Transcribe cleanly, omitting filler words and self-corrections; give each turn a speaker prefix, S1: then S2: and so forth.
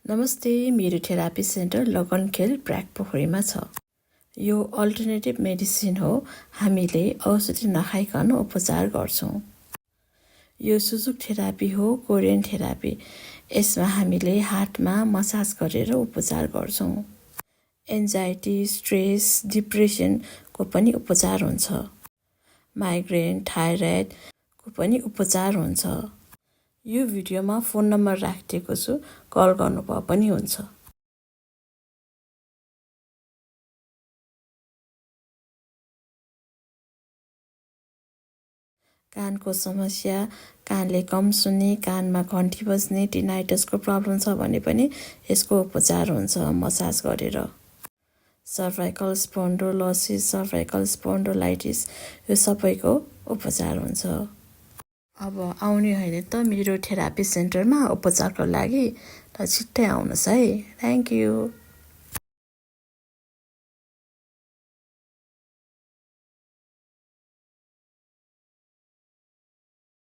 S1: नमस्ते, मेरो therapy centre लगनखेल ब्र्याक पोखरीमा छ। यो अल्टरनेटिभ मेडिसिन हो। हामीले औषधि नखाइकन उपचार गर्छौँ। यो सुजुक थेरापी हो, कोरियन थेरापी। यसमा हामीले हार्टमा मसाज गरेर उपचार गर्छौँ। एन्जाइटी, स्ट्रेस, डिप्रेसनको पनि उपचार हुन्छ। माइग्रेन, थाइरोइडको पनि उपचार हुन्छ। यो भिडियोमा फोन नम्बर राखिदिएको छु, कल गर्नुभए पनि हुन्छ। कानको समस्या, कानले कम सुन्ने, कानमा घन्टी बज्ने, टिनाइटसको प्रब्लम छ भने पनि यसको उपचार हुन्छ मसाज गरेर। सर्भाइकल स्पोन्डोलोसिस, सर्भाइकल स्पोन्डोलाइटिस यो सबैको उपचार हुन्छ। अब आउने होइन त मेरो थेरापी सेन्टरमा उपचारको लागि, र छिट्टै आउनुहोस् है। Thank you.